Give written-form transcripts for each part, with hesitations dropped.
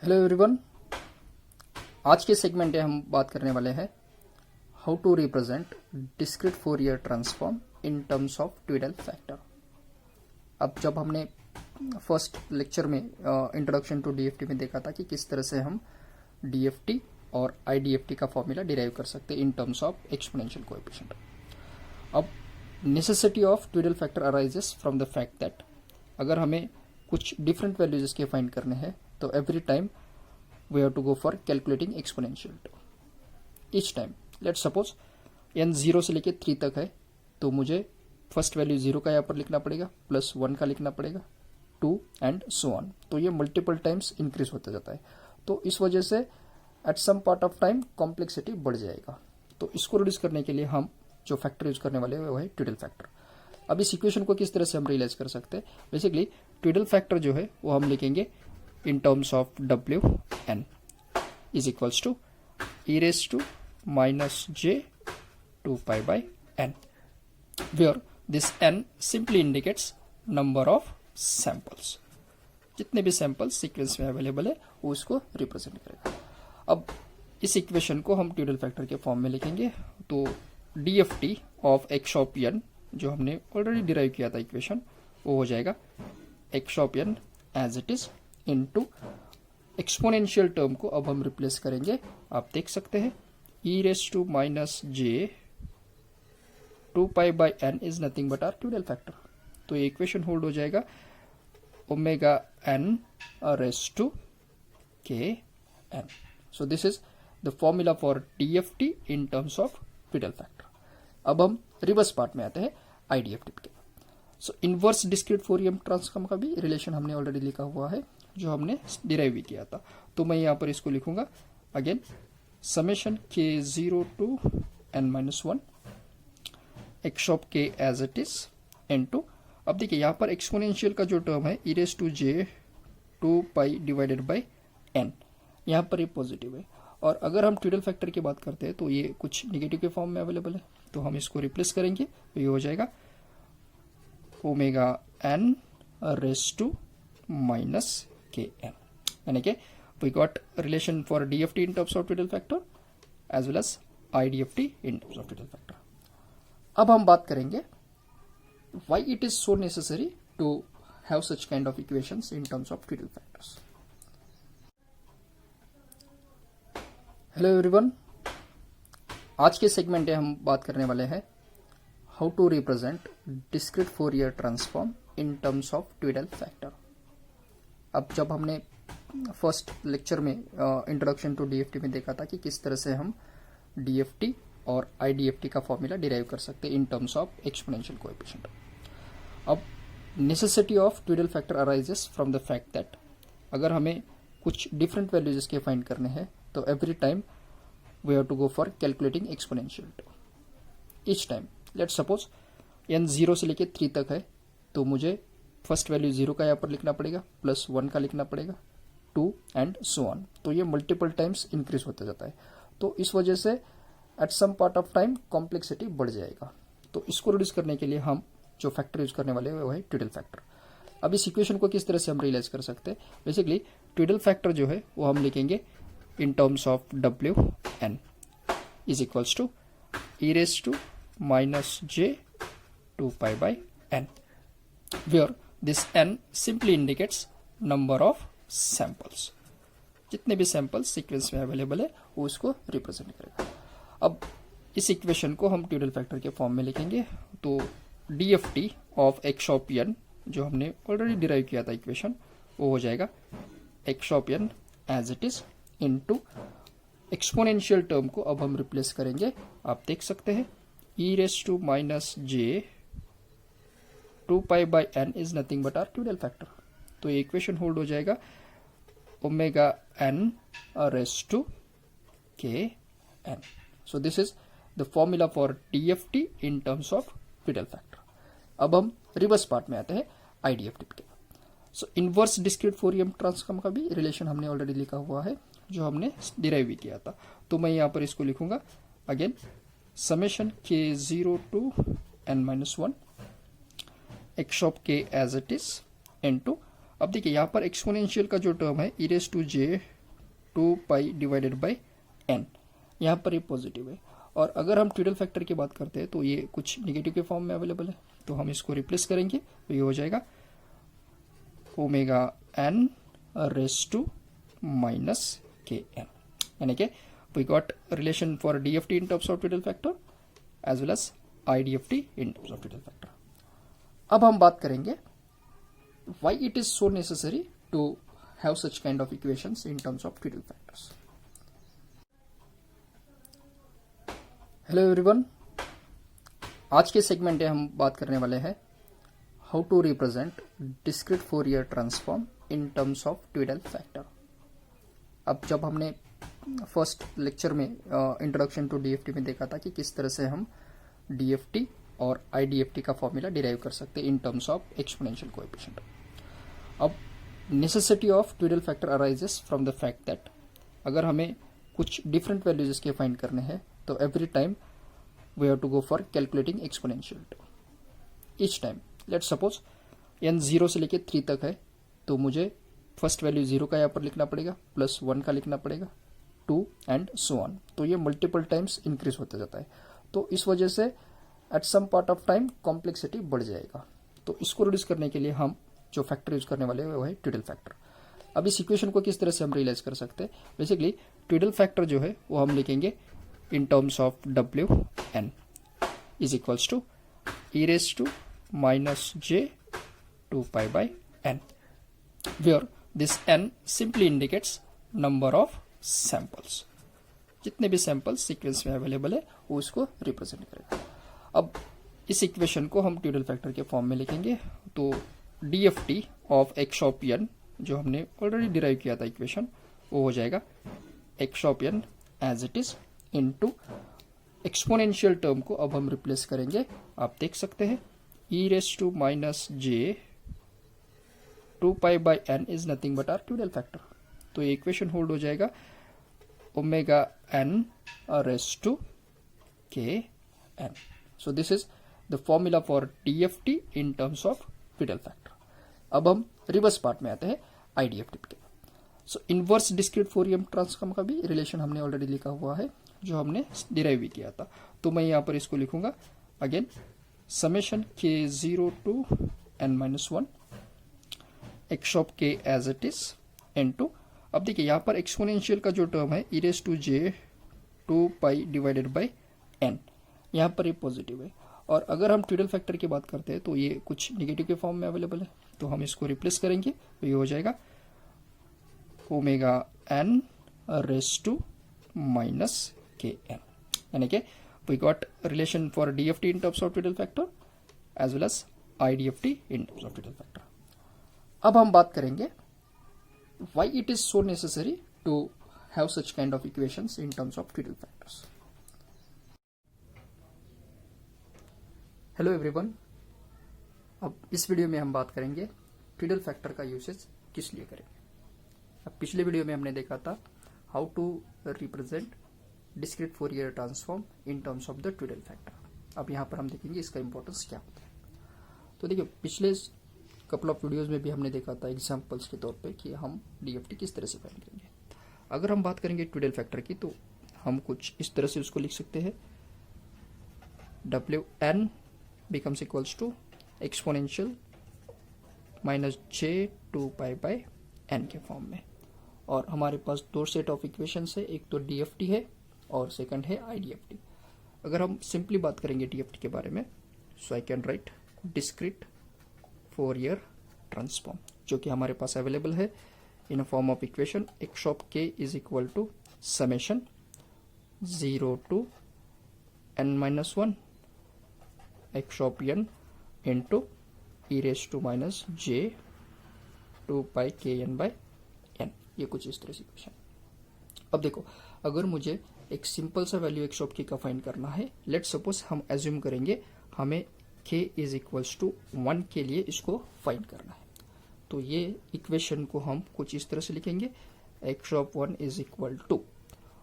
Hello everyone. आज के segment में हम बात करने वाले हैं how to represent discrete Fourier transform in terms of twiddle factor. अब जब हमने फर्स्ट लेक्चर में इंट्रोडक्शन टू डीएफटी में देखा था कि किस तरह से हम डीएफटी और आईडीएफटी का फॉर्मूला डिराइव कर सकते हैं in terms of exponential coefficient. अब necessity of twiddle factor arises from the fact that अगर हमें कुछ डिफरेंट वैल्यूज इसके फाइंड करने हैं तो every time we have to go for calculating exponential term. Each time let's suppose n 0 से लेके 3 तक है तो मुझे फर्स्ट वैल्यू 0 का यहाँ पर लिखना पड़ेगा, प्लस 1 का लिखना पड़ेगा, 2 एंड सो ऑन। तो ये मल्टीपल टाइम्स इंक्रीज होता जाता है। तो इस वजह से at some part of time complexity बढ़ जाएगा। तो इसको रिड्यूस करने के लिए हम जो फैक्टर यूज करने वाले हैं वो है ट्विडल फैक्टर। अब इस इक्वेशन को किस तरह से हम रियलाइज कर सकते हैं? बेसिकली ट्विडल फैक्टर जो है वो हम लिखेंगे in terms of Wn is equals to e raised to minus j 2 pi by n, where this n simply indicates number of samples। जितने भी सैंपल्स सीक्वेंस में अवेलेबल है वो उसको रिप्रेजेंट करेगा। अब इस इक्वेशन को हम ट्विडल फैक्टर के फॉर्म में लिखेंगे तो DFT of x of n जो हमने ऑलरेडी डिराइव किया था इक्वेशन वो हो जाएगा x of n as it is into exponential term को अब हम रिप्लेस करेंगे। आप देख सकते हैं e raise to minus j 2 pi by n is nothing but our twiddle factor. तो ये इक्वेशन होल्ड हो जाएगा omega n raise to k n। So this is the formula for DFT in terms of twiddle factor. अब हम reverse part में आते हैं IDFT के। So inverse discrete Fourier transform का भी रिलेशन हमने ऑलरेडी लिखा हुआ है जो हमने डिराइव भी किया था। तो मैं यहाँ पर इसको लिखूंगा again summation k 0 to n minus 1 x of k as it is n two. अब देखिए यहाँ पर एक्सपोनेंशियल का जो टर्म है e raise to j 2 pi divided by n, यहाँ पर ये पॉजिटिव है। और अगर हम ट्विडल फैक्टर की बात करते हैं तो ये कुछ निगेटिव के फॉर्म में अवेलेबल है तो हम इसको रिप्लेस करेंगे तो ये हो जाएगा omega n raise to minus k n, यानी कि we got relation for DFT in terms of twiddle factor as well as IDFT in terms of twiddle factor. अब हम बात करेंगे why it is so necessary to have such kind of equations in terms of twiddle factors. Hello everyone, आज के segment में हम बात करने वाले हैं how to represent discrete Fourier transform in terms of twiddle factor. अब जब हमने फर्स्ट लेक्चर में इंट्रोडक्शन टू डीएफटी में देखा था कि किस तरह से हम डीएफटी और आईडीएफटी का फॉर्मूला डिराइव कर सकते हैं in terms of exponential coefficient. अब necessity of twiddle factor arises from the fact that अगर हमें कुछ डिफरेंट वैल्यूज इसके फाइंड करने हैं तो every time we have to go for calculating exponential term. Each time let's suppose n 0 से लेके 3 तक है तो मुझे फर्स्ट वैल्यू 0 का यहाँ पर लिखना पड़ेगा, प्लस 1 का लिखना पड़ेगा, 2 एंड सो ऑन। तो ये मल्टीपल टाइम्स इंक्रीज होता जाता है। तो इस वजह से at some part of time complexity बढ़ जाएगा। तो इसको रिड्यूस करने के लिए हम जो फैक्टर यूज करने वाले हैं वो है ट्विडल फैक्टर। अब इस इक्वेशन को किस तरह से हम रियलाइज कर सकते हैं? बेसिकली ट्विडल फैक्टर जो है वो हम लिखेंगे in terms of Wn is equals to e raise to minus j 2 pi by n, where this n simply indicates number of samples। जितने भी सैंपल्स सीक्वेंस में अवेलेबल है वो उसको रिप्रेजेंट करेगा। अब इस इक्वेशन को हम ट्विडल फैक्टर के फॉर्म में लिखेंगे तो DFT of x of n जो हमने ऑलरेडी डिराइव किया था इक्वेशन वो हो जाएगा x of n as it is into exponential term को अब हम रिप्लेस करेंगे। आप देख सकते हैं e raise to minus j 2 pi by n is nothing but our twiddle factor. तो ये इक्वेशन होल्ड हो जाएगा omega n raise to k n। So this is the formula for DFT in terms of twiddle factor. अब हम reverse part में आते हैं IDFT के। So inverse discrete Fourier transform का भी रिलेशन हमने ऑलरेडी लिखा हुआ है जो हमने डिराइव भी किया था। तो मैं यहाँ पर इसको लिखूंगा again summation k 0 to n minus 1 x of k as it is n two. अब देखिए यहाँ पर एक्सपोनेंशियल का जो टर्म है e⁻j 2π डिवाइडेड बाई n, यहाँ पर ये पॉजिटिव है। और अगर हम ट्विडल फैक्टर की बात करते हैं तो ये कुछ निगेटिव के फॉर्म में अवेलेबल है, तो हम इसको रिप्लेस करेंगे तो ये हो जाएगा omega n raise to minus kn, यानी कि we got relation for DFT in terms of twiddle factor as well as IDFT in terms of twiddle factor. अब हम बात करेंगे why it is so necessary to have such kind of equations in terms of Twiddle factors. Hello everyone, आज के segment में हम बात करने वाले हैं how to represent discrete Fourier transform in terms of twiddle factor. अब जब हमने फर्स्ट लेक्चर में इंट्रोडक्शन टू DFT में देखा था कि किस तरह से हम DFT और IDFT का फॉर्मूला डिराइव कर सकते हैं in terms of exponential coefficient. अब necessity of twiddle factor arises from the fact that अगर हमें कुछ डिफरेंट वैल्यूज इसके फाइंड करने हैं तो every time we have to go for calculating exponential term. Each time let's suppose n 0 से लेके 3 तक है तो मुझे फर्स्ट वैल्यू 0 का यहाँ पर लिखना पड़ेगा, प्लस 1 का लिखना पड़ेगा, 2 एंड सो ऑन। तो ये मल्टीपल टाइम्स इंक्रीज होता जाता है, तो इस वजह से at some part of time complexity बढ़ जाएगा। तो इसको रिड्यूस करने के लिए हम जो फैक्टर यूज करने वाले हैं वो है ट्विडल फैक्टर। अब इस इक्वेशन को किस तरह से हम रियलाइज कर सकते हैं? बेसिकली ट्विडल फैक्टर जो है वो हम लिखेंगे in terms of Wn is equals to e⁻j 2π by n, where this n simply indicates number of samples। जितने भी सैंपल्स सीक्वेंस में अवेलेबल है वो उसको रिप्रेजेंट करेगा। अब इस इक्वेशन को हम ट्विडल फैक्टर के फॉर्म में लिखेंगे, तो DFT of x of n जो हमने ऑलरेडी डिराइव किया था इक्वेशन, वो हो जाएगा x of n as it is into exponential term को अब हम रिप्लेस करेंगे। आप देख सकते हैं e⁻j 2π by n is nothing but our twiddle factor. तो ये इक्वेशन होल्ड हो जाएगा omega n raise to kn। So this is the formula for DFT in terms of twiddle factor. अब हम रिवर्स पार्ट में आते हैं IDFT के। So inverse discrete Fourier transform का भी रिलेशन हमने ऑलरेडी लिखा हुआ है जो हमने डिराइव भी किया था, तो मैं यहाँ पर इसको लिखूंगा again summation k0 to n-1 x of k as it is n2। अब देखिए यहाँ पर एक्सपोनेंशियल का जो टर्म है e⁻j 2π डिवाइडेड बाई n, यहाँ पर ये पॉजिटिव है। और अगर हम ट्विडल फैक्टर की बात करते हैं तो ये कुछ निगेटिव के फॉर्म में अवेलेबल है, तो हम इसको रिप्लेस करेंगे तो ये हो जाएगा omega n raise to minus kn, यानी कि we got relation for DFT in terms of twiddle factor as well as IDFT in terms of twiddle factor. अब हम बात करेंगे why it is so necessary to have such kind of equations in terms of Twiddle factors. Hello everyone, अब इस video में हम बात करेंगे ट्विडल फैक्टर का यूसेज किस लिए करेंगे। अब पिछले वीडियो में हमने देखा था how to represent discrete Fourier transform in terms of the twiddle factor. अब यहाँ पर हम देखेंगे इसका इंपॉर्टेंस क्या होता है। तो देखिए पिछले कपल ऑफ वीडियोस में भी हमने देखा था एग्जांपल्स के तौर पे कि हम DFT किस तरह से फाइंड करेंगे। अगर हम बात करेंगे ट्विडल फैक्टर की तो हम कुछ इस तरह से उसको लिख सकते हैं Wn becomes equals to exponential -j 2π by n के फॉर्म में। और हमारे पास दो सेट ऑफ इक्वेशंस है, एक तो DFT है और सेकंड है IDFT। अगर हम सिंपली बात करेंगे DFT के बारे में, so I can write discrete Fourier transform जो कि हमारे पास अवेलेबल है in form of equation x of k is equal to summation 0 to n-1 x of n into e⁻j 2π kn by n। ये कुछ इस तरह से इक्वेशन। अब देखो अगर मुझे एक सिंपल सा वैल्यू x ऑफ k का फाइंड करना है, लेट सपोज हम एज्यूम करेंगे हमें k इज इक्वल्स टू 1 के लिए इसको फाइंड करना है, तो ये इक्वेशन को हम कुछ इस तरह से लिखेंगे x of 1 is equal to,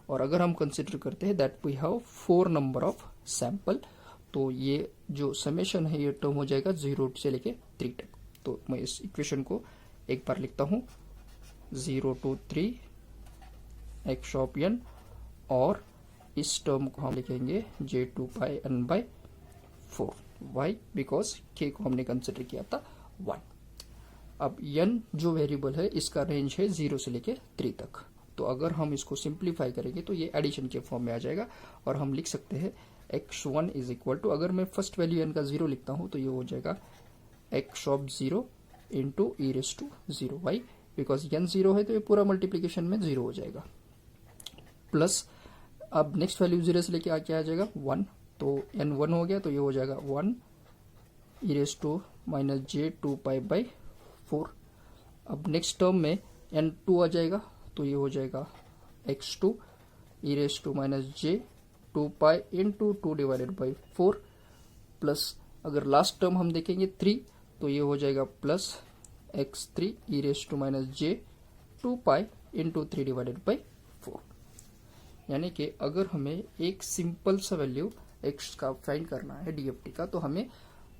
और अगर हम कंसिडर करते हैं that we have 4 number of sample, तो ये जो समेशन है ये टर्म हो जाएगा 0 से लेके 3 तक। तो मैं इस इक्वेशन को एक बार लिखता हूँ 0 to 3 x ऑफ n, और इस टर्म को हम लिखेंगे j2 pi n by 4। Why? Because k को हमने कंसिडर किया था 1। अब n जो वेरिएबल है इसका रेंज है 0 से लेके 3 तक, तो अगर हम इसको सिंप्लीफाई करेंगे तो ये एडिशन के फॉर्म में आ जाएगा, और हम लिख सकते हैं x1 इज इक्वल टू, अगर मैं फर्स्ट वैल्यू n का 0 लिखता हूँ तो ये हो जाएगा x of 0 into e raise to 0। Why? Because n 0 है तो ये पूरा मल्टीप्लीकेशन में 0 हो जाएगा, प्लस अब नेक्स्ट वैल्यू 0 से लेके क्या आ जाएगा 1, तो n 1 हो गया तो ये हो जाएगा 1 e raise to minus j2 pi by 4। अब नेक्स्ट टर्म में n 2 आ जाएगा तो ये हो जाएगा x2 e raise to minus j2 pi into 2 divided by 4, plus अगर लास्ट टर्म हम देखेंगे 3 तो ये हो जाएगा plus x3 e raise to minus j2 pi into 3 divided by 4। यानी कि अगर हमें एक सिंपल सा वैल्यू x का फाइंड करना है DFT का, तो हमें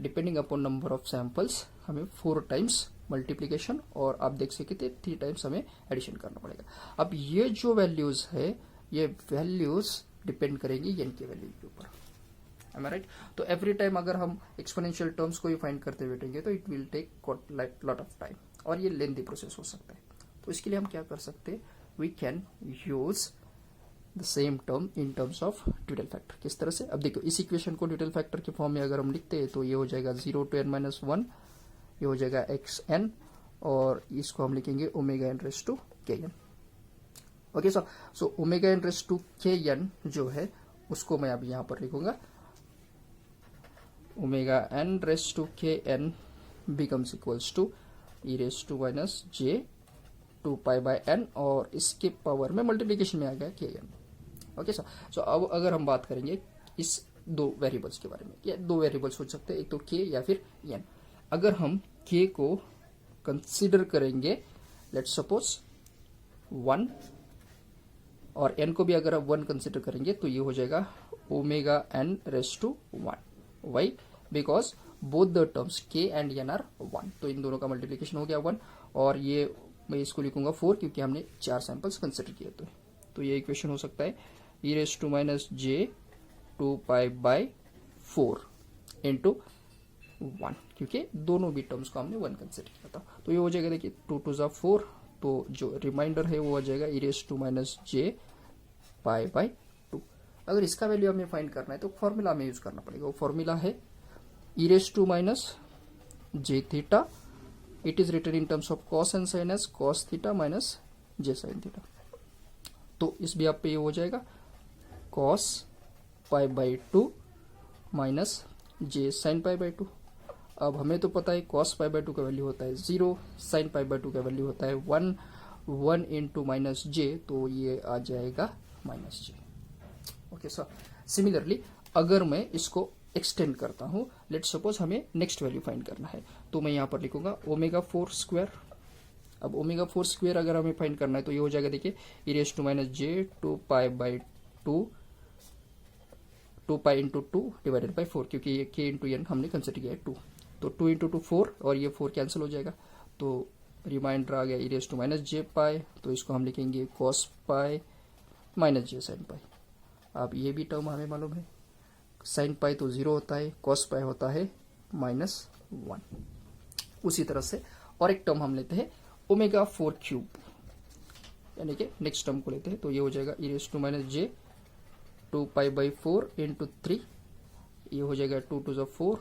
depending upon number of samples हमें 4 टाइम्स मल्टीप्लीकेशन और आप देख सकते थे 3 टाइम्स हमें एडिशन करना पड़ेगा। अब ये जो वैल्यूज है ये वैल्यूज डिपेंड करेंगी n की वैल्यू के ऊपर, am I right? तो एवरी टाइम अगर हम एक्सपोनेंशियल टर्म्स को ही फाइंड करते बैठेंगे तो it will take lot of time और ये लेंथी प्रोसेस हो सकता है। तो इसके लिए हम क्या कर सकते हैं, we can use the same term in terms of twiddle factor. किस तरह से? अब देखो इस इक्वेशन को ड्यूटल फैक्टर के फॉर्म में अगर हम लिखते हैं तो ये हो जाएगा 0 to n minus 1, ये हो जाएगा xn, और इसको हम लिखेंगे omega n raise to kn। Okay so omega n raise to kn जो है उसको मैं अब यहां पर लिखूंगा omega n raise to kn becomes equals to e raise to minus j2 pi by n, और इसके पावर में मल्टीप्लीकेशन में आ गया kn। ओके सो अब अगर हम बात करेंगे इस दो वेरिएबल्स के बारे में, या दो वेरिएबल्स हो सकते हैं, एक तो k या फिर n। अगर हम k को कंसीडर करेंगे लेट्स सपोज 1, और n को भी अगर आप 1 कंसीडर करेंगे तो ये हो जाएगा omega n raise to 1। Why? Because both the terms k and n are 1, तो इन दोनों का मल्टीप्लीकेशन हो गया 1, और ये मैं इसको लिखूंगा 4 क्योंकि हमने 4 सैंपल्स कंसिडर किए। तो ये इक्वेशन हो सकता है e raise to minus j2 pi by 4 into 1, क्योंकि दोनों भी टर्म्स को हमने 1 कंसिडर किया था। तो ये हो जाएगा, देखिए 2 2 ज़ा 4, तो जो रिमाइंडर है वो हो जाएगा e raise to minus j pi by 2। अगर इसका वैल्यू हमें फाइंड करना है तो फॉर्मूला हमें यूज करना पड़ेगा। वो फॉर्मूला है e raise to minus j theta, it is written in terms of cos and sine as cos theta minus j sine theta. तो इस भी आप पे ये हो जाएगा cos pi by 2 minus j sine pi by 2। अब हमें तो पता है कॉस पाई बाई 2 का वैल्यू होता है 0, साइन पाई बाई 2 का वैल्यू होता है 1 इंटू माइनस j, तो ये आ जाएगा minus j। Okay sir, similarly अगर मैं इसको एक्सटेंड करता हूं, लेट्स सपोज हमें नेक्स्ट वैल्यू फाइंड करना है, तो मैं यहां पर लिखूंगा ओमेगा 4 स्क्वायर। अब ओमेगा 4 स्क्वायर अगर हमें फाइंड करना है तो ये हो जाएगा, देखिए e raise to minus j2 pi by 2 pi into 2 divided by 4, क्योंकि ये k इंटू n हमने कंसिडर किया है 2, तो 2 इंटू 2 4, और ये 4 कैंसिल हो जाएगा, तो रिमाइंडर आ गया ई रेस टू माइनस j पाई, तो इसको हम लिखेंगे cos pi minus j sine पाई। अब ये भी टर्म हमें मालूम है, साइन पाई तो 0 होता है, कॉस पाई होता है -1। उसी तरह से और एक टर्म हम लेते हैं ओमेगा 4 क्यूब, यानी कि नेक्स्ट टर्म को लेते हैं, तो ये हो जाएगा e raise to minus j2 pi by 4 into 3, ये हो जाएगा 2 2 ज़ा 4,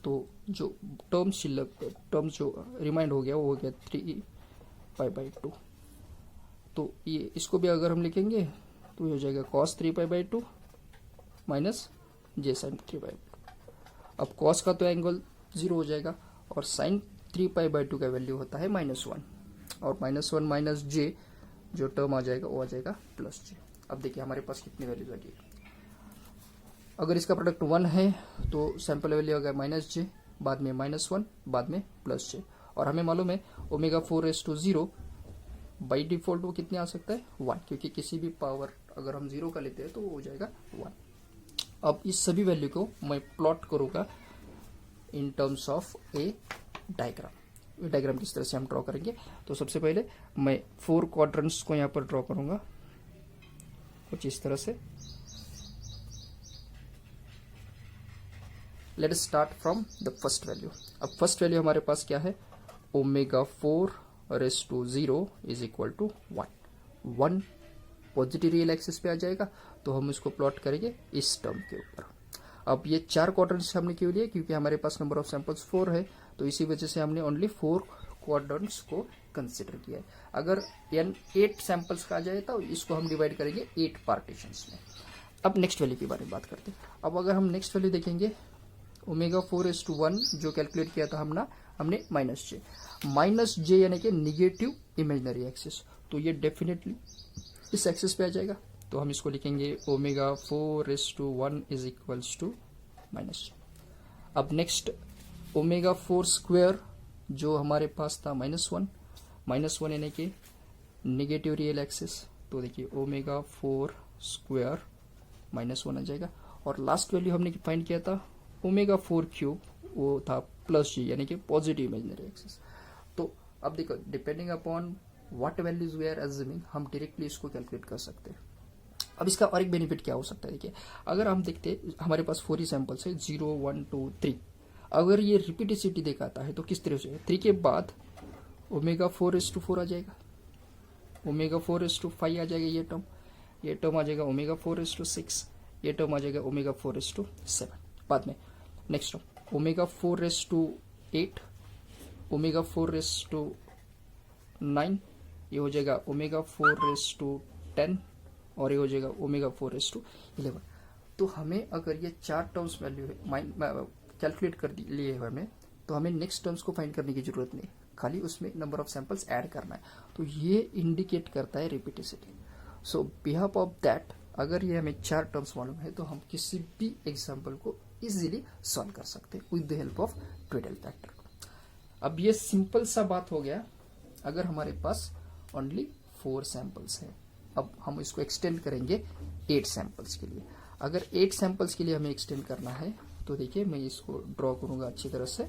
तो जो टर्म जो रिमाइंड हो गया वो हो गया 3 पाई बाई 2। तो ये इसको भी अगर हम लिखेंगे तो ये हो जाएगा cos 3 pi by 2 minus j sine 3 by 2। अब कॉस का तो एंगल 0 हो जाएगा, और साइन 3 पाई बाई 2 का वैल्यू होता है -1, और -1 माइनस j जो टर्म आ जाएगा वो आ जाएगा प्लस j। अब देखिए हमारे पास कितनी वैल्यूज आ गई, अगर इसका प्रोडक्ट 1 है तो सैंपल वैल्यू आ गया -j, बाद में -1, बाद में +j, और हमें मालूम है omega 4 raise to 0 by default वो कितने आ सकता है 1, क्योंकि किसी भी पावर अगर हम 0 का लेते हैं तो वो हो जाएगा 1। अब इस सभी वैल्यू को मैं प्लॉट करूंगा इन terms of A diagram. Diagram किस तरह से हम ड्रॉ करेंगे। तो सबसे पहले मैं 4 क्वाड्रेंट्स को यहाँ पर ड्रॉ करूंगा कुछ इस तरह से। Let us start from the first value. अब फर्स्ट वैल्यू हमारे पास क्या है, omega 4⁻0 is equal to 1 positive real axis पे आ जाएगा, तो हम इसको प्लॉट करेंगे इस टर्म के ऊपर। अब ये 4 क्वाड्रेंट्स हमने क्यों लिए, क्योंकि हमारे पास नंबर ऑफ सैंपल्स 4 है, तो इसी वजह से हमने ओनली 4 क्वाड्रेंट्स को कंसिडर किया है। अगर n 8 सैंपल्स का आ जाए तो इसको हम डिवाइड करेंगे 8 पार्टीशंस में। अब नेक्स्ट वैल्यू की बारे में बात करते हैं। अब अगर हम नेक्स्ट वैल्यू देखेंगे, ओमेगा 4:1 जो कैलकुलेट किया था हमने -j यानी कि निगेटिव इमेजिनरी एक्सिस, तो ये डेफिनेटली इस एक्सिस पे आ जाएगा। तो हम इसको लिखेंगे omega 4:1 is equals to -j। अब नेक्स्ट ओमेगा 4 स्क्वायर जो हमारे पास था -1 यानी कि निगेटिव रियल एक्सिस, तो देखिए ओमेगा 4 स्क्वायर -1 आ जाएगा। और लास्ट वैल्यू हमने फाइंड किया था ओमेगा 4 क्यूब, वो था +g यानी कि पॉजिटिव इमेजिनरी एक्सिस। तो अब देखो depending upon what values we are assuming, हम डायरेक्टली इसको कैलकुलेट कर सकते हैं। अब इसका और एक बेनिफिट क्या हो सकता है, देखिए अगर हम देखते हमारे पास 4 ही सैंपल्स है 0 1 2 3, अगर ये रिपीटिसिटी दिखाता है तो किस तरह से 3 के बाद ओमेगा 4:4 आ जाएगा, ओमेगा 4:5 आ जाएगा, ये टर्म आ जाएगा ओमेगा 4:6, ये टर्म आ जाएगा ओमेगा 4:7। बाद में नेक्स्ट टर्म ओमेगा 4:8, ओमेगा 4:9, ये हो जाएगा ओमेगा 4:10 और ये हो जाएगा ओमेगा 4:11। तो हमें अगर ये 4 टर्म्स वैल्यू कैलकुलेट कर लिए है हमें, तो हमें नेक्स्ट टर्म्स को फाइंड करने की जरूरत नहीं, खाली उसमें नंबर ऑफ सैंपल्स ऐड करना है। तो ये इंडिकेट करता है रिपीटिसिटी। सो बिहाफ ऑफ दैट अगर ये हमें 4 टर्म्स मालूम है तो हम किसी भी एग्जाम्पल को इजीली सॉल्व कर सकते हैं with the help of twiddle factor. अब ये सिंपल सा बात हो गया अगर हमारे पास ओनली 4 सैंपल्स है। अब हम इसको एक्सटेंड करेंगे 8 सैंपल्स के लिए। अगर 8 सैंपल्स के लिए हमें एक्सटेंड करना है तो देखिए मैं इसको ड्रॉ करूंगा अच्छी तरह से।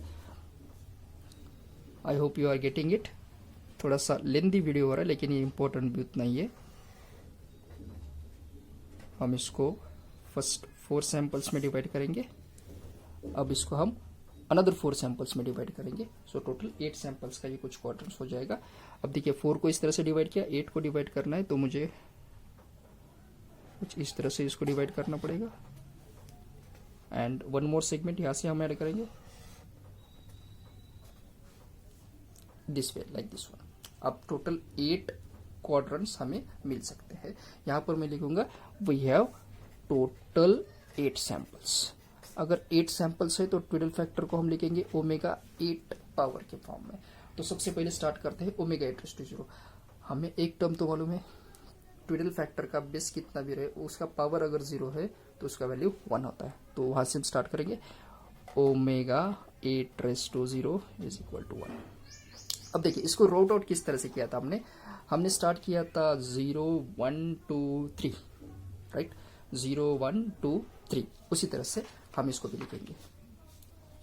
I hope you are getting it. थोड़ा सा लेंदी वीडियो हो रहा है लेकिन ये इंपॉर्टेंट भी उतना ही है। हम इसको फर्स्ट 4 सैंपल्स में डिवाइड करेंगे, अब इसको हम अनदर 4 सैंपल्स में डिवाइड करेंगे। सो टोटल 8 सैंपल्स का ये कुछ क्वाड्रेंट्स हो जाएगा। अब देखिए 4 को इस तरह से डिवाइड किया, 8 को डिवाइड करना है तो मुझे कुछ इस तरह से इसको डिवाइड करना पड़ेगा। एंड वन मोर सेगमेंट यहां से हम ऐड करेंगे this way, like this one. अब टोटल 8 क्वाड्रेंट्स हमें मिल सकते हैं। यहां पर मैं लिखूंगा वी हैव टोटल 8 सैंपल्स। अगर 8 सैंपल्स है तो ट्विडल फैक्टर को हम लिखेंगे ओमेगा 8 पावर के फॉर्म में। तो सबसे पहले स्टार्ट करते हैं ओमेगा 8:0। हमें एक टर्म तो मालूम है, ट्विडल फैक्टर का बेस कितना भी रहे उसका पावर अगर 0 है तो उसका वैल्यू 1 होता है। तो वहां से हम स्टार्ट करेंगे ओमेगा 8:0 इज इक्वल टू 1। अब देखिए इसको रोट आउट किस तरह से किया था हमने स्टार्ट किया था 0 1 2 3, राइट, 0 1 2 3। उसी तरह से हम इसको भी लिखेंगे।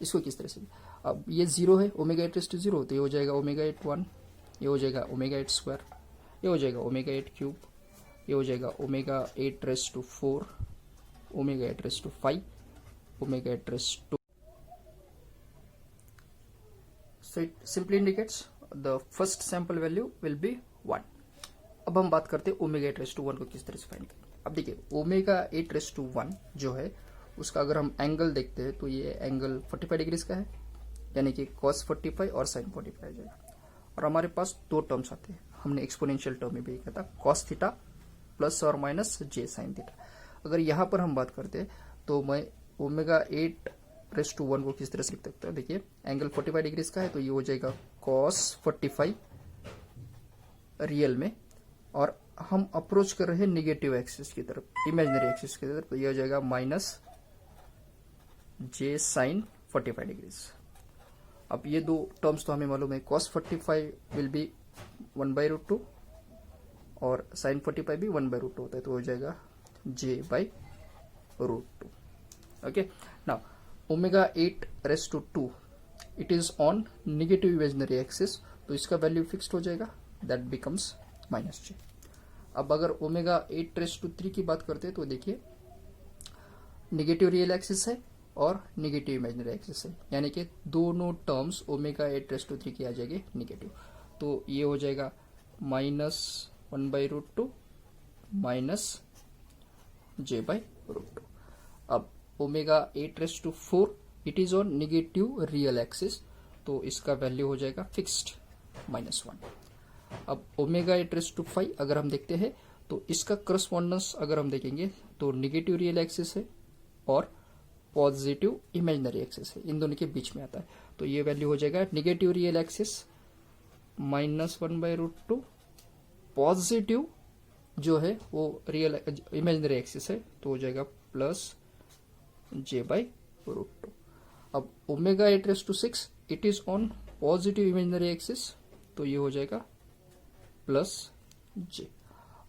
इसको किस तरह से, अब ये 0 है ओमेगा 8:0, तो ये हो जाएगा ओमेगा 8:1, ये हो जाएगा ओमेगा 8 स्क्वायर, ये हो जाएगा ओमेगा 8 क्यूब, ये हो जाएगा omega 8:4, omega 8:5, omega 8:2। So it simply indicates the first sample value will be 1. अब हम बात करते हैं ओमेगा 8:1 को किस तरह से फाइंड करें। अब देखिए ओमेगा 8:1 जो है उसका अगर हम एंगल देखते हैं तो ये एंगल 45 डिग्री का है, यानी कि cos 45 और sin 45 आ जाएगा। और हमारे पास 2 टर्म्स आते हैं, हमने एक्सपोनेंशियल टर्म में भी किया था cos थीटा प्लस और माइनस j sin थीटा। अगर यहाँ पर हम बात करते हैं तो मैं ओमेगा 8:1 को किस तरह से लिख सकता हूँ। देखिए एंगल 45 डिग्री का है तो ये हो जाएगा cos 45 रियल में, और हम अप्रोच कर रहे हैं निगेटिव एक्सिस की तरफ, इमेजिनरी एक्सिस की तरफ, तो ये हो जाएगा माइनस j sin 45 डिग्री। अब ये 2 टर्म्स तो हमें मालूम है, cos 45 विल बी 1/√2 और sin 45 भी 1/√2 होता है, तो हो जाएगा j/√2। Okay, now omega 8:2 it is on negative imaginary axis, तो इसका वैल्यू फिक्स्ड हो जाएगा, दैट बिकम्स -j। अब अगर ओमेगा 8⁻³ की बात करते हैं तो देखिए नेगेटिव रियल एक्सिस है और नेगेटिव इमेजिनरी एक्सिस है, यानी कि दोनों टर्म्स ओमेगा 8⁻³ की आ जाएगी नेगेटिव, तो ये हो जाएगा -1/√2 -j/√2। अब omega 8⁻⁴ it is on negative real axis, तो इसका वैल्यू हो जाएगा फिक्स्ड -1। अब ओमेगा 8�5 अगर हम देखते हैं तो इसका करस्पॉन्डेंस अगर हम देखेंगे तो नेगेटिव रियल एक्सिस है और पॉजिटिव इमेजिनरी एक्सिस है, इन दोनों के बीच में आता है, तो ये वैल्यू हो जाएगा नेगेटिव रियल एक्सिस -1/√2, पॉजिटिव जो है वो रियल इमेजिनरी एक्सिस है तो हो जाएगा +j/√2। अब omega 8�6 it is on positive imaginary axis, तो ये हो जाएगा +j,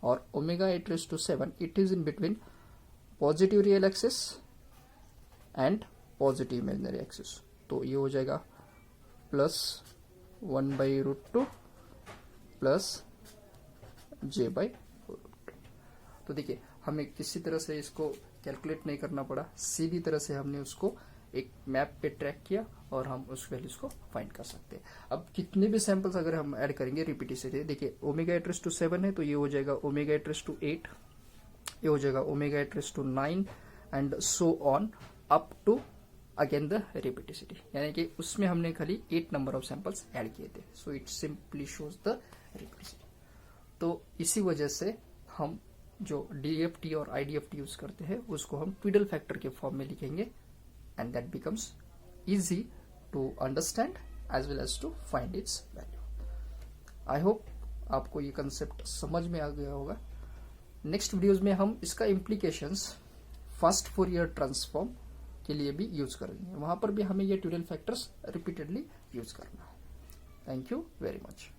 और omega 8�7 it is in between positive real axis and positive imaginary axis, तो ये हो जाएगा +1/√2 +j/√2। तो देखिए हमें किसी तरह से इसको कैलकुलेट नहीं करना पड़ा, सीधी तरह से हमने उसको एक मैप पे ट्रैक किया और हम उस वैल्यूज को फाइंड कर सकते हैं। अब कितने भी सैंपल्स अगर हम ऐड करेंगे रिपीटेडली, देखिए ओमेगा 8�7 है तो ये हो जाएगा ओमेगा 8�8, ये हो जाएगा omega 8�9 and so on up to again the periodicity, यानी कि उसमें हमने खाली 8 नंबर ऑफ सैंपल्स ऐड किए थे, so it simply shows the periodicity. तो इसी वजह से हम जो DFT और IDFT यूज करते हैं उसको हम ट्विडल फैक्टर के फॉर्म में लिखेंगे, and that becomes easy to understand as well as to find its value. I hope आपको ये कंसेप्ट समझ में आ गया होगा। नेक्स्ट वीडियोज में हम इसका इम्प्लीकेशंस फर्स्ट फोरियर ट्रांसफॉर्म के लिए भी यूज करेंगे, वहां पर भी हमें ये ट्विडल फैक्टर्स रिपीटेडली यूज करना है। Thank you very much.